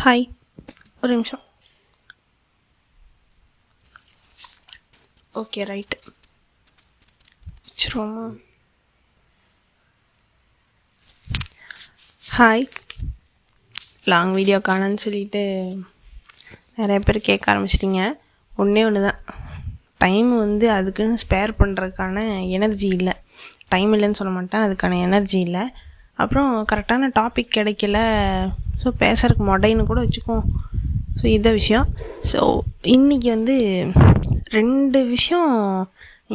Hi, ஒரு நிமிஷம். Okay, right வச்சுருவோமா? ஹாய், லாங் வீடியோ காணுன்னு சொல்லிட்டு நிறைய பேர் கேட்க ஆரம்பிச்சிட்டிங்க. ஒன்று தான், டைம் அதுக்குன்னு ஸ்பேர் பண்ணுறதுக்கான எனர்ஜி இல்லை. டைம் இல்லைன்னு சொல்ல மாட்டேன், அதுக்கான எனர்ஜி இல்லை. அப்புறம் கரெக்டான டாபிக் கிடைக்கல. ஸோ பேசுறதுக்கு மொடைன்னு கூட வச்சுக்குவோம். ஸோ இதை விஷயம். ஸோ இன்றைக்கி 2 விஷயம்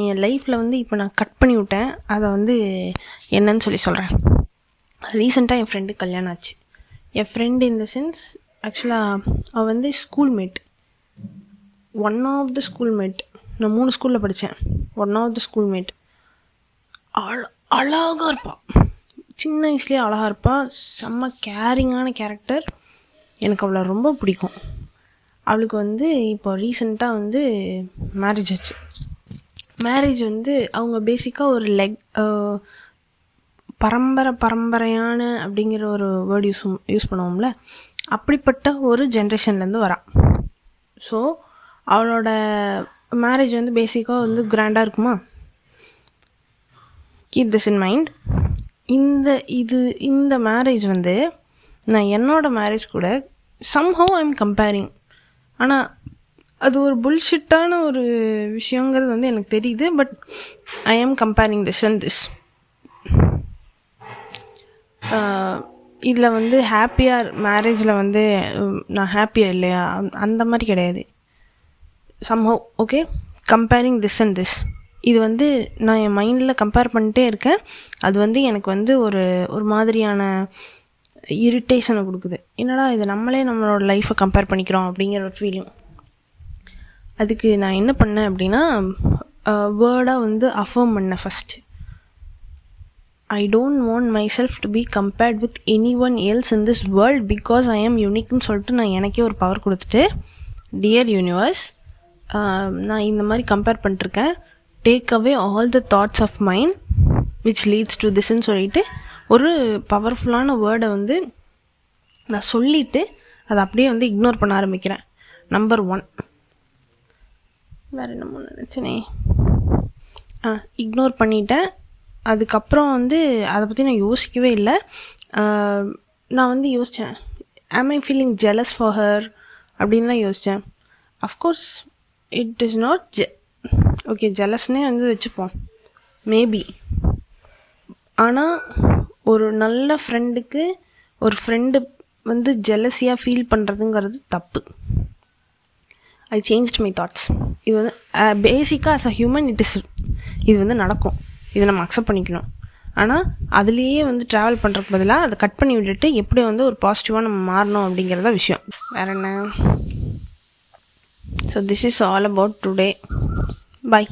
என் லைஃப்பில் இப்போ நான் கட் பண்ணி விட்டேன். அதை என்னன்னு சொல்கிறேன். ரீசெண்டாக என் ஃப்ரெண்டுக்கு கல்யாணம் ஆச்சு. என் ஃப்ரெண்டு இன் த சென்ஸ், ஆக்சுவலாக அவள் schoolmate, one of the schoolmate. நான் 3 ஸ்கூலில் படித்தேன். One of the schoolmate. அழகாக இருப்பாள், சின்ன வயசுலேயே அழகாக இருப்பாள். செம்ம கேரிங்கான கேரக்டர். எனக்கு அவளை ரொம்ப பிடிக்கும். அவளுக்கு இப்போ ரீசெண்டாக மேரேஜ் ஆச்சு. மேரேஜ் அவங்க பேசிக்காக ஒரு பரம்பரையான அப்படிங்கிற ஒரு வேர்டு யூஸ் பண்ணுவோம்ல, அப்படிப்பட்ட ஒரு ஜென்ரேஷன்லேருந்து வரா. ஸோ அவளோட மேரேஜ் பேசிக்காக கிராண்டாக இருக்குமா. Keep this in mind. இந்த மேரேஜ் நான் என்னோடய மேரேஜ் கூட சம்ஹவ் ஐ எம் கம்பேரிங். ஆனால் அது ஒரு புல்ஷிட்டான ஒரு விஷயங்கிறது எனக்கு தெரியுது. பட் ஐ ஆம் கம்பேரிங் திஸ் அண்ட் திஸ். இதில் ஹாப்பியாக மேரேஜில் நான் ஹாப்பியாக இல்லையா, அந்த மாதிரி கிடையாது. Somehow okay, comparing this and this. இது நான் என் மைண்டில் கம்பேர் பண்ணிட்டே இருக்கேன். அது எனக்கு ஒரு மாதிரியான இரிட்டேஷனை கொடுக்குது. என்னடா இது, நம்மளோட லைஃப்பை கம்பேர் பண்ணிக்கிறோம் அப்படிங்கிற ஒரு ஃபீலிங். அதுக்கு நான் என்ன பண்ணேன் அப்படின்னா, வேர்டாக அஃபர்ம் பண்ணேன் first. I don't want my self to be compared with any one else in this world because I ஆம் யூனிக்னு சொல்லிட்டு நான் எனக்கே ஒரு பவர் கொடுத்துட்டு, டியர் யூனிவர்ஸ், நான் இந்த மாதிரி கம்பேர் பண்ணிட்டுருக்கேன். Take away all the thoughts of mind which leads to திஸ்ன்னு சொல்லிட்டு ஒரு பவர்ஃபுல்லான வேர்டை நான் சொல்லிவிட்டு அதை அப்படியே இக்னோர் பண்ண ஆரம்பிக்கிறேன். நம்பர் 1. வேறு என்னமோ நினச்சனே, இக்னோர் பண்ணிட்டேன். அதுக்கப்புறம் அதை பற்றி நான் யோசிக்கவே இல்லை. நான் யோசித்தேன், am I feeling jealous for her அப்படின்லாம் யோசித்தேன். Of course it is not okay, ஜெலஸ்னே வச்சுப்போம், மேபி. ஆனால் ஒரு நல்ல ஃப்ரெண்டுக்கு ஒரு ஃப்ரெண்டு ஜெலஸியாக ஃபீல் பண்ணுறதுங்கிறது தப்பு. ஐ சேஞ்ச்ட் மை தாட்ஸ். இது பேசிக்காக ஆஸ் அ ஹியூமன் இது நடக்கும். இதை நம்ம அக்செப்ட் பண்ணிக்கணும். ஆனால் அதுலேயே ட்ராவல் பண்ணுறதுக்கு பதிலாக அதை கட் பண்ணி விட்டுட்டு எப்படி ஒரு பாசிட்டிவாக நம்ம மாறணும் அப்படிங்கிறத விஷயம். வேறு என்ன? So this is all about today. Bye.